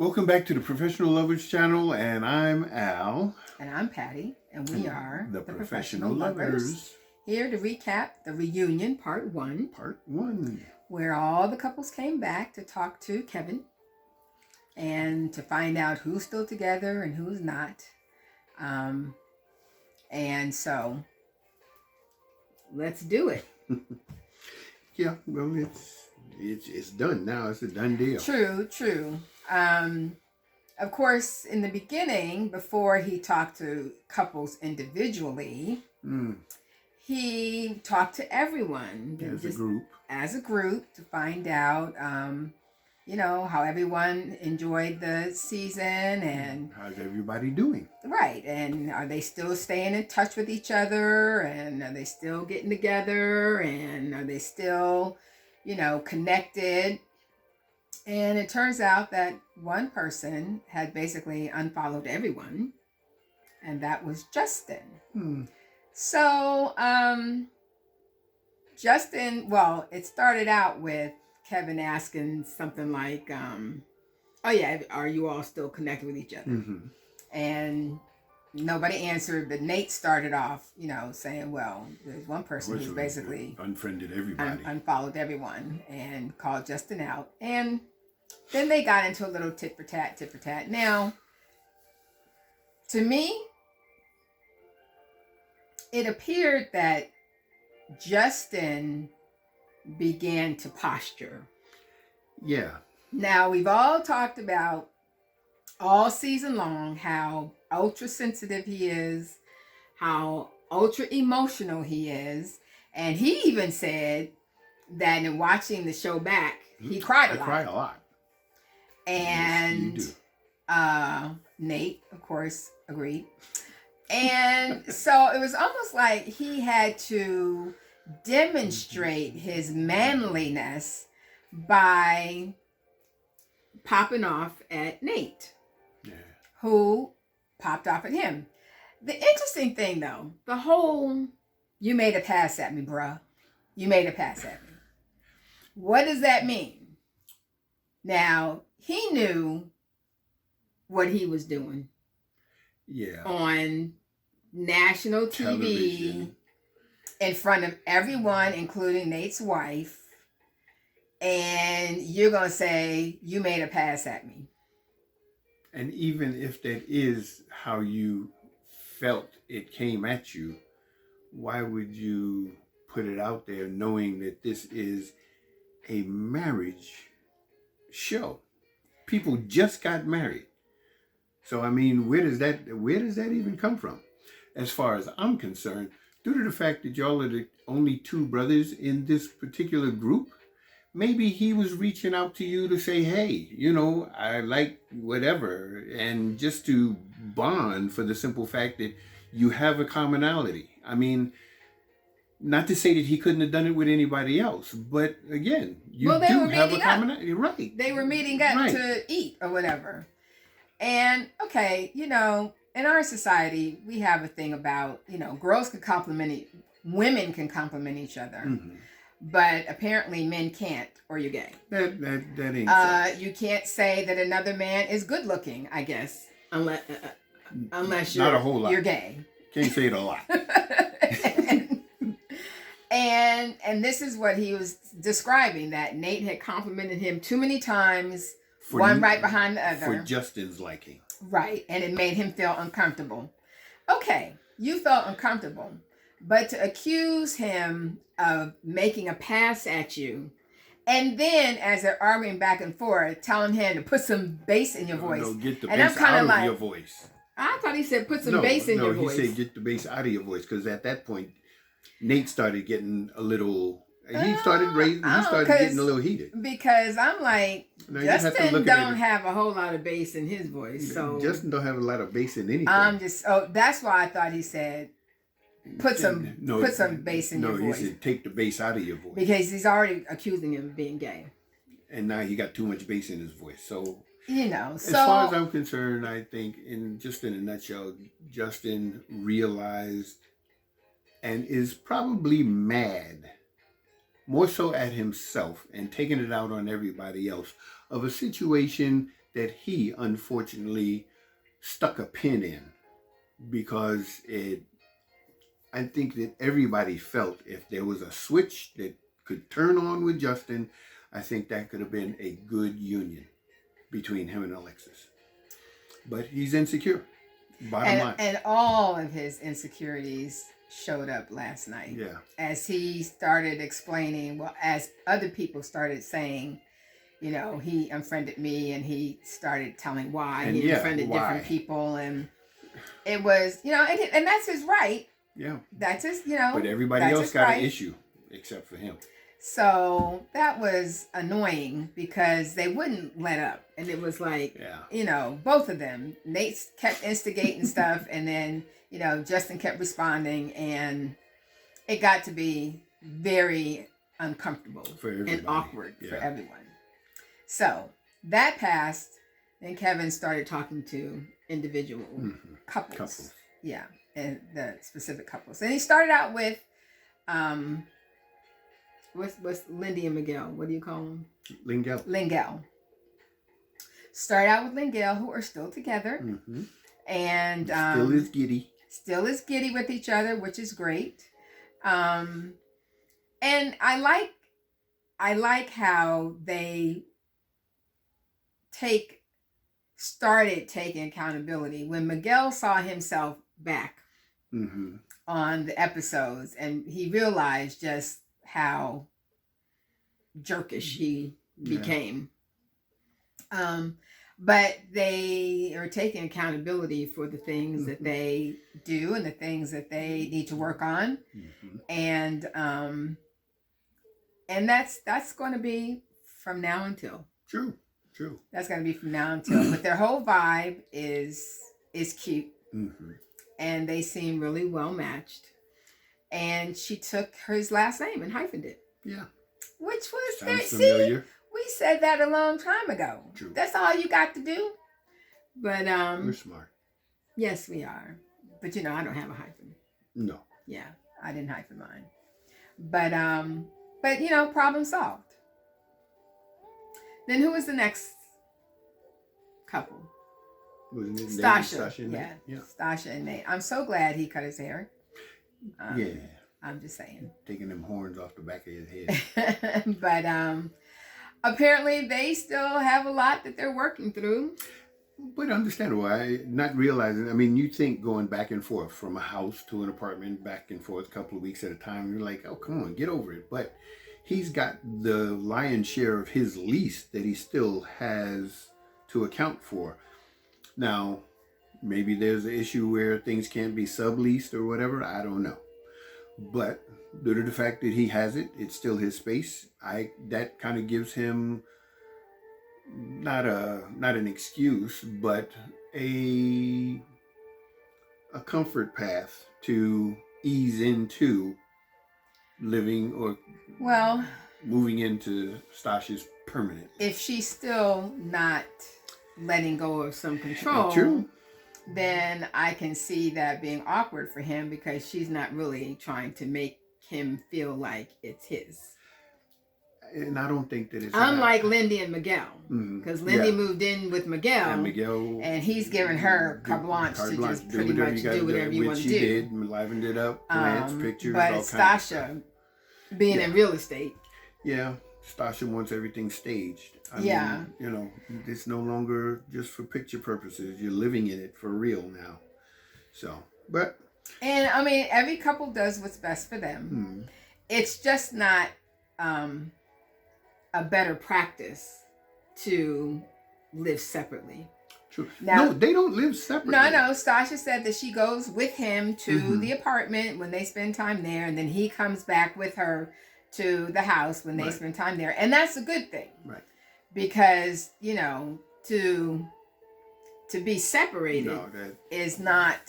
Welcome back to the Professional Lovers channel, and I'm Al. And I'm Patty, and we are the Professional Lovers. Here to recap the reunion, part 1. Part 1. Where all the couples came back to talk to Kevin and to find out who's still together and who's not. And so, let's do it. Yeah, well, it's done now. It's a done deal. True. Of course, in the beginning, before he talked to couples individually, he talked to everyone. As a group to find out, how everyone enjoyed the season and how's everybody doing. Right. And are they still staying in touch with each other? And are they still getting together? And are they still, connected? And it turns out that one person had basically unfollowed everyone, and that was Justin. So, Justin, well, it started out with Kevin asking something like, are you all still connected with each other? Mm-hmm. And nobody answered, but Nate started off, saying, well, there's one person who's basically unfriended everybody, unfollowed everyone, and called Justin out. And then they got into a little tit for tat. Now, to me, it appeared that Justin began to posture. Yeah. Now, we've all talked about all season long how ultra sensitive he is, how ultra emotional he is. And he even said that in watching the show back, he cried a lot. I cried a lot. And yes, you do. Nate, of course, agreed. And so it was almost like he had to demonstrate his manliness by popping off at Nate, who popped off at him. The interesting thing, though, the whole, you made a pass at me, bruh. You made a pass at me. What does that mean? Now, he knew what he was doing. Yeah. On national TV, television, in front of everyone, including Nate's wife. And you're going to say, you made a pass at me. And even if that is how you felt it came at you, why would you put it out there knowing that this is a marriage show? People just got married. So, I mean, where does that even come from? As far as I'm concerned, due to the fact that y'all are the only two brothers in this particular group, maybe he was reaching out to you to say, hey, I like whatever, and just to bond for the simple fact that you have a commonality. I mean, not to say that he couldn't have done it with anybody else, but again, you do have a commonality. Right. They were meeting up to eat or whatever. And, okay, in our society, we have a thing about, girls can women can compliment each other. Mm-hmm. But apparently men can't, or you're gay. That ain't so. You can't say that another man is good looking, I guess, unless you're not a whole lot. You're gay. Can't say it a lot. and this is what he was describing, that Nate had complimented him too many times, one right behind the other. For Justin's liking. Right, and it made him feel uncomfortable. Okay, you felt uncomfortable. But to accuse him of making a pass at you, and then as they're arguing back and forth, telling him to put some bass in your voice. No, get the bass out of your voice. I thought he said put some bass in your voice. No, he said get the bass out of your voice, because at that point, Nate started getting a little. He started getting a little heated. Because I'm like, Justin don't have a whole lot of bass in his voice. So Justin don't have a lot of bass in anything. That's why I thought he said put some bass in your voice. No, he said take the bass out of your voice. Because he's already accusing him of being gay. And now he got too much bass in his voice. So as far as I'm concerned, I think in a nutshell, Justin realized and is probably mad, more so at himself and taking it out on everybody else, of a situation that he unfortunately stuck a pin in, because I think that everybody felt if there was a switch that could turn on with Justin, I think that could have been a good union between him and Alexis. But he's insecure. Bottom line. And all of his insecurities showed up last night. Yeah. As he started explaining, well, as other people started saying, you know, he unfriended me, and he started telling why And he yeah, unfriended why. different people, and it was, you know, and that's his right. Yeah. That's his, you know. But everybody else got an issue except for him. So that was annoying because they wouldn't let up. And it was like, you know, both of them. Nate kept instigating stuff, and then, you know, Justin kept responding, and it got to be very uncomfortable and awkward for everyone. So that passed. Then Kevin started talking to individual couples. Yeah, and the specific couples. And he started out with what's Lindy and Miguel? What do you call them? Lingel. Start out with Lingel, who are still together, and still is giddy with each other, which is great. And I like how they started taking accountability when Miguel saw himself back on the episodes, and he realized just how jerkish he became. But they are taking accountability for the things that they do and the things that they need to work on. And that's going to be from now until. True. That's going to be from now until. But their whole vibe is cute. And they seem really well matched. And she took his last name and hyphened it. Yeah. Which was sounds familiar. See, we said that a long time ago. True. That's all you got to do. But we're smart. Yes, we are. But you know, I don't have a hyphen. No. Yeah, I didn't hyphen mine. But you know, problem solved. Then who was the next couple? Wasn't it Stacia. Yeah. Stacia and Nate. I'm so glad he cut his hair. Yeah. I'm just saying. Taking them horns off the back of his head. But apparently they still have a lot that they're working through. But understandable. Not realizing, I mean, you think going back and forth from a house to an apartment, back and forth a couple of weeks at a time, you're like, oh, come on, get over it. But he's got the lion's share of his lease that he still has to account for. Now, maybe there's an issue where things can't be subleased or whatever. I don't know. But due to the fact that he has it, it's still his space. That kind of gives him not an excuse, but a comfort path to ease into living or moving into Stasia's permanent. If she's still not letting go of some control, true, then I can see that being awkward for him because she's not really trying to make him feel like it's his. And I don't think that it's unlike Lindy and Miguel, because Lindy moved in with Miguel, and he's giving her carte blanche to just pretty much do whatever you want to do. Which she did, livened it up, plants, pictures, but all Stacia, being in real estate, Stacia wants everything staged. I mean, you know, it's no longer just for picture purposes. You're living in it for real now. So, but and I mean, every couple does what's best for them. It's just not a better practice to live separately. True. Now, no, they don't live separately. No. Stacia said that she goes with him to the apartment when they spend time there, and then he comes back with her to the house when they spend time there. And that's a good thing. Right. Because, you know, to be separated is not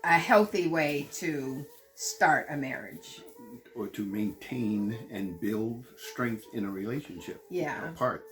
a healthy way to start a marriage. Or to maintain and build strength in a relationship. Apart.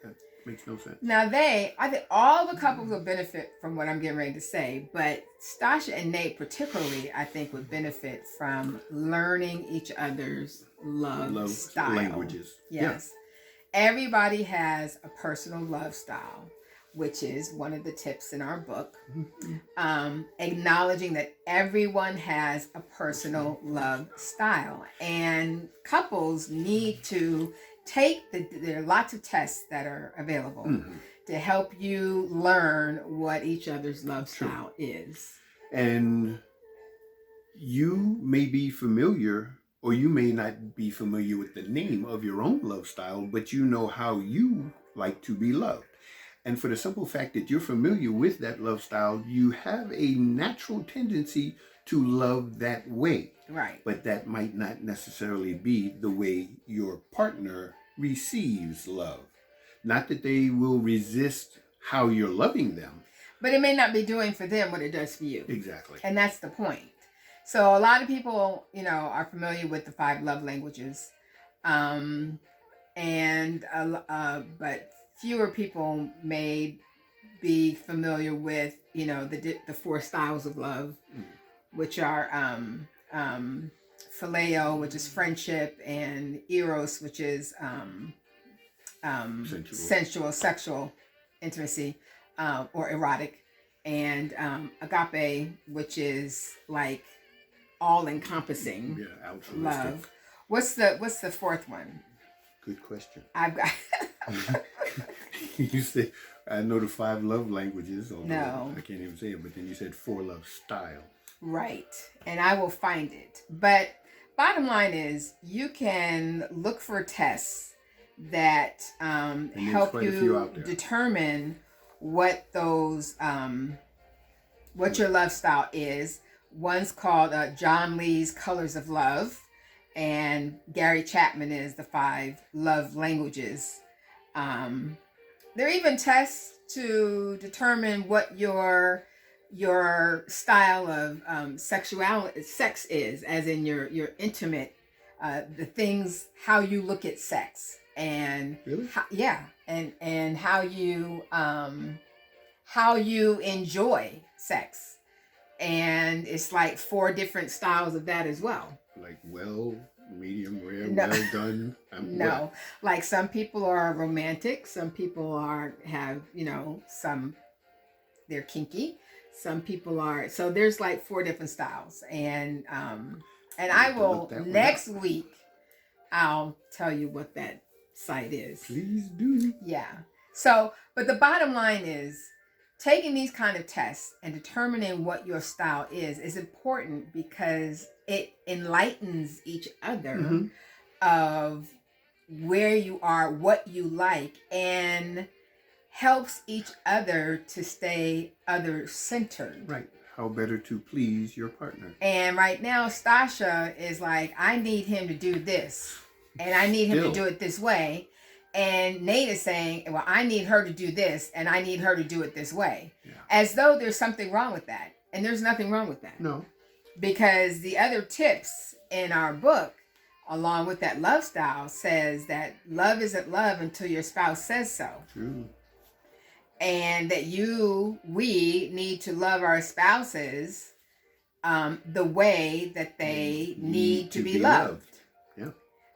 That makes no sense. Now I think all the couples will benefit from what I'm getting ready to say, but Stacia and Nate particularly, I think, would benefit from learning each other's love style. Languages. Yes. Yeah. Everybody has a personal love style. which is one of the tips in our book. Acknowledging that everyone has a personal love style, and couples need to take there are lots of tests that are available to help you learn what each other's love style is. And you may be familiar, or you may not be familiar with the name of your own love style, but you know how you like to be loved. And for the simple fact that you're familiar with that love style, you have a natural tendency to love that way. Right. But that might not necessarily be the way your partner receives love. Not that they will resist how you're loving them. But it may not be doing for them what it does for you. Exactly. And that's the point. So a lot of people, are familiar with the 5 love languages. But fewer people may be familiar with, the 4 styles of love, which are phileo, which is friendship, and eros, which is sensual, sexual intimacy, or erotic, and agape, which is like all-encompassing love. What's the 4th one? Good question. I've got. You said, I know the 5 love languages. No. I can't even say it, but then you said 4 love style. Right. And I will find it. But bottom line is, you can look for tests that help you determine what those, what your love style is. One's called John Lee's Colors of Love, and Gary Chapman is the 5 love languages. There are even tests to determine what your style of sex is, as in your intimate, the things, how you look at sex, and really? And how you enjoy sex, and it's like 4 different styles of that as well. Like medium rare, no. well done. No, like some people are romantic, some people have some, they're kinky, some people are, so there's like 4 different styles, and I will next week I'll tell you what that site is. Please do. Yeah. So, but the bottom line is, taking these kind of tests and determining what your style is important, because it enlightens each other of where you are, what you like, and helps each other to stay other-centered. Right. How better to please your partner. And right now, Stacia is like, I need him to do this, and I need him to do it this way. And Nate is saying, well, I need her to do this, and I need her to do it this way. Yeah. As though there's something wrong with that. And there's nothing wrong with that. No. Because the other tips in our book, along with that love style, says that love isn't love until your spouse says so. True. And that we need to love our spouses the way that they need to be loved. Yeah.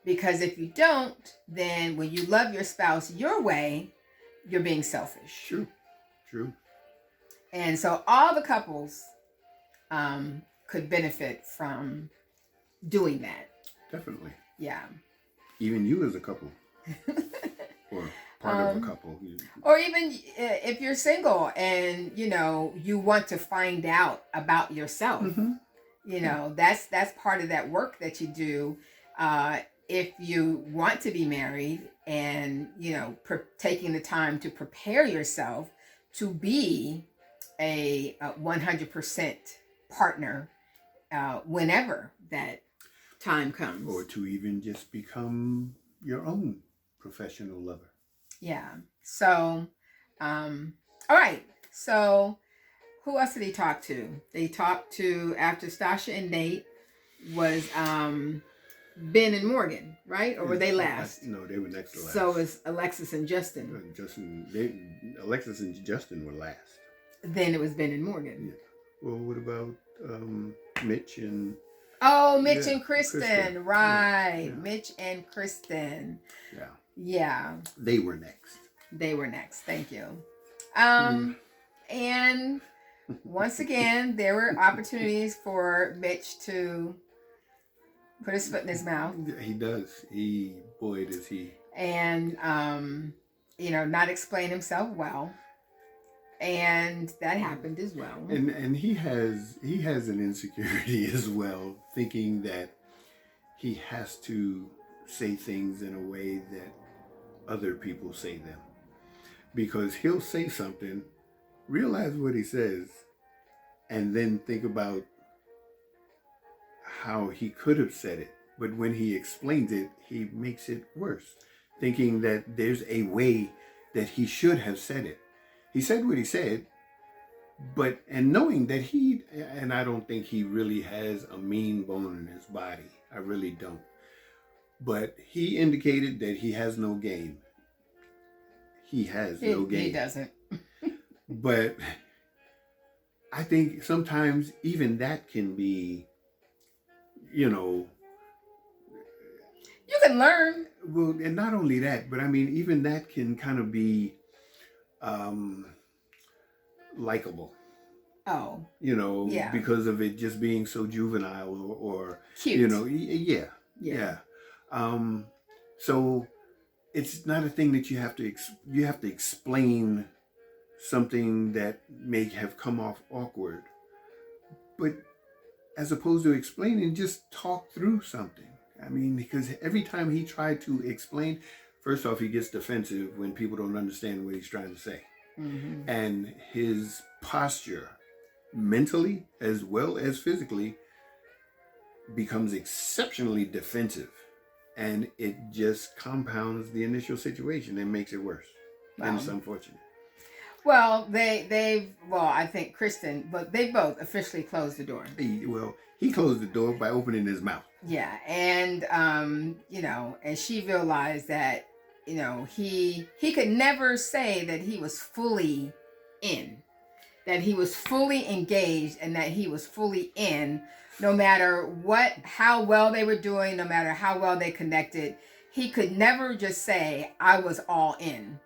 Because if you don't, then when you love your spouse your way, you're being selfish. True. And so all the couples could benefit from doing that. Definitely. Yeah. Even you as a couple. Or part of a couple. Or even if you're single and, you want to find out about yourself. That's part of that work that you do. If you want to be married and, taking the time to prepare yourself to be a 100% partner whenever that time comes. Or to even just become your own professional lover. Yeah. So, all right. So, who else did he talk to? They talked to, after Stacia and Nate, was Binh and Morgan, right? Or were they last? No, they were next to last. So it was Alexis and Justin. Alexis and Justin were last. Then it was Binh and Morgan. Yeah. Well, what about Mitch and... Oh, Mitch and Kristen. Right. Yeah. Mitch and Kristen. Yeah. Yeah. They were next. Thank you. And once again, there were opportunities for Mitch to put his foot in his mouth. He does. Boy, does he. And, not explain himself well. And that happened as well. And he has an insecurity as well, thinking that he has to say things in a way that other people say them. Because he'll say something, realize what he says, and then think about how he could have said it. But when he explains it, he makes it worse, thinking that there's a way that he should have said it. He said what he said, and knowing that and I don't think he really has a mean bone in his body. I really don't. But he indicated that he has no game. He has no game. He doesn't. But I think sometimes even that can be, you can learn. Well, and not only that, but I mean, even that can kind of be likable. Oh. Yeah. Because of it just being so juvenile or cute. Yeah. So it's not a thing that you have to explain something that may have come off awkward, but as opposed to explaining, just talk through something. I mean, because every time he tried to explain, first off, he gets defensive when people don't understand what he's trying to say. Mm-hmm. And his posture, mentally as well as physically, becomes exceptionally defensive. And it just compounds the initial situation and makes it worse. Wow. And it's unfortunate. Well, I think Kristen, but they both officially closed the door. He closed the door by opening his mouth. Yeah, and and she realized that, he could never say that he was fully in, that he was fully engaged, and that he was fully in, no matter how well they were doing, no matter how well they connected. He could never just say, I was all in,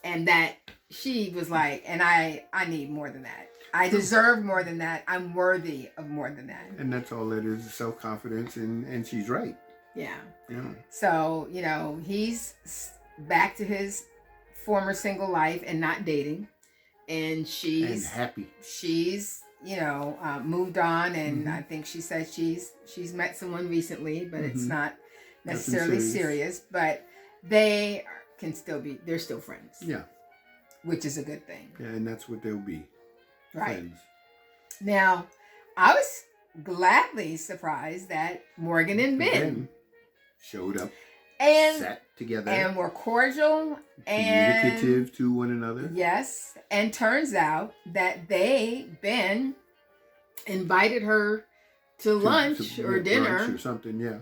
and that she was like, and I need more than that. I deserve more than that. I'm worthy of more than that. And that's all that is, self-confidence, and she's right. Yeah. Yeah. So, he's back to his former single life and not dating. And she's happy. She's, moved on, and mm-hmm. I think she said she's met someone recently, but mm-hmm. it's not necessarily serious. But they're still friends. Yeah. Which is a good thing. Yeah, and that's what they'll be. Right. Friends. Now, I was gladly surprised that Morgan and Binh showed up and sat together and were cordial and communicative to one another. Yes, and turns out that Binh invited her to lunch or dinner or something, yeah.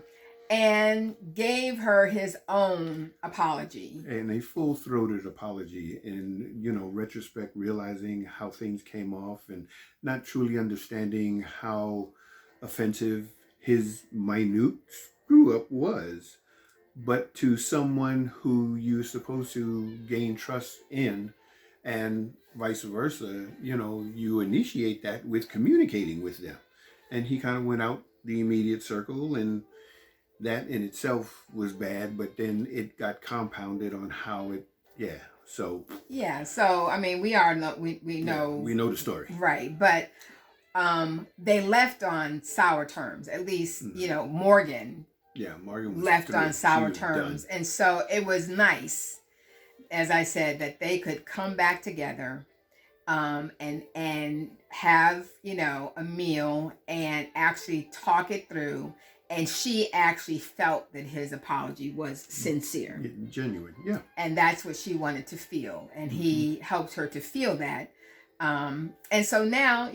And gave her his own apology. And a full-throated apology, in, retrospect, realizing how things came off and not truly understanding how offensive his minute screw-up was. But to someone who you're supposed to gain trust in, and vice versa, you initiate that with communicating with them. And he kind of went out the immediate circle, and that in itself was bad, but then it got compounded on how it, so. Yeah, so, I mean, we know. We know the story. Right, but they left on sour terms, at least, mm-hmm. Morgan. Yeah, Morgan was left on sour terms. Done. And so it was nice, as I said, that they could come back together and have, a meal and actually talk it through. And she actually felt that his apology was sincere. Genuine, yeah. And that's what she wanted to feel. And he helped her to feel that. And so now,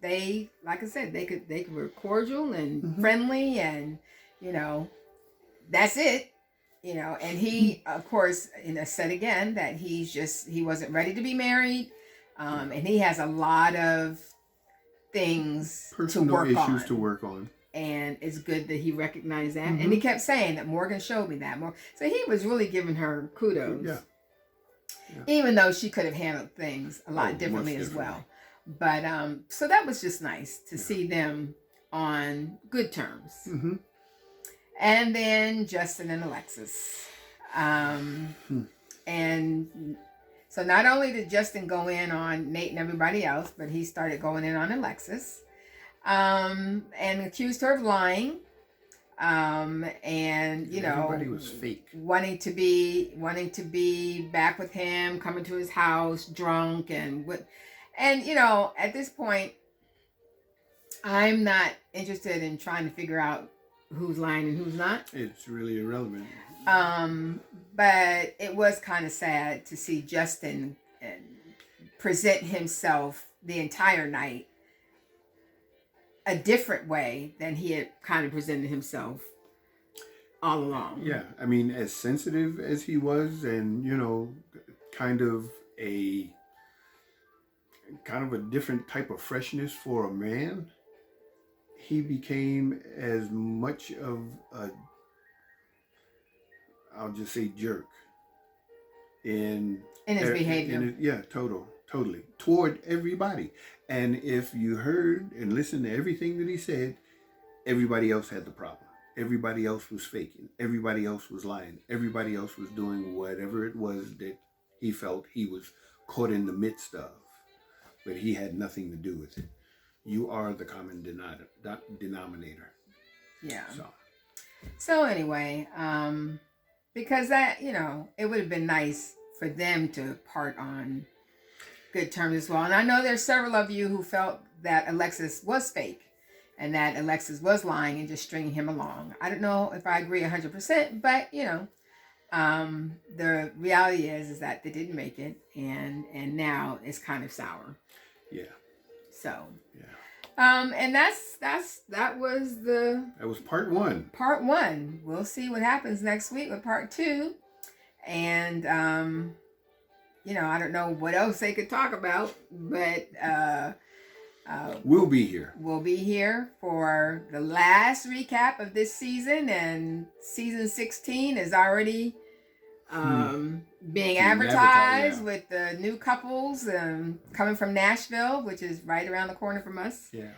they, like I said, they were cordial and friendly, and, that's it. And he, of course, said again that he wasn't ready to be married. And he has a lot of things personal issues to work on. And it's good that he recognized that. Mm-hmm. And he kept saying that Morgan showed me that. So he was really giving her kudos. Yeah. Yeah. Even though she could have handled things a lot differently as well. But so that was just nice to see them on good terms. Mm-hmm. And then Justin and Alexis. And so not only did Justin go in on Nate and everybody else, but he started going in on Alexis. And accused her of lying. And you know, everybody was fake, wanting to be back with him, coming to his house drunk, and you know, at this point, I'm not interested in trying to figure out who's lying and who's not. It's really irrelevant. But it was kind of sad to see Justin present himself the entire night a different way than he had kind of presented himself all along. Yeah, I mean, as sensitive as he was, and you know, kind of a different type of freshness for a man, he became as much of a, I'll just say, jerk in his behavior. Totally toward everybody. And if you heard and listened to everything that he said, everybody else had the problem. Everybody else was faking. Everybody else was lying. Everybody else was doing whatever it was that he felt he was caught in the midst of. But he had nothing to do with it. You are the common denominator. Yeah. So anyway, because that, you know, it would have been nice for them to part on good terms as well. And I know there's several of you who felt that Alexis was fake and that Alexis was lying and just stringing him along. I don't know if I agree 100%, but you know, the reality is that they didn't make it, and now it's kind of sour. Yeah. So. Yeah. And that was part one. Part one. We'll see what happens next week with part two, and you know, I don't know what else they could talk about, but we'll be here. We'll be here for the last recap of this season, and season 16 is already being advertised with the new couples coming from Nashville, which is right around the corner from us. Yeah.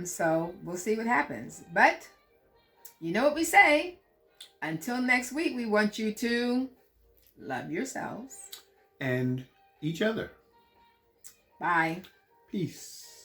So we'll see what happens. But you know what we say. Until next week, we want you to love yourselves. And each other. Bye. Peace.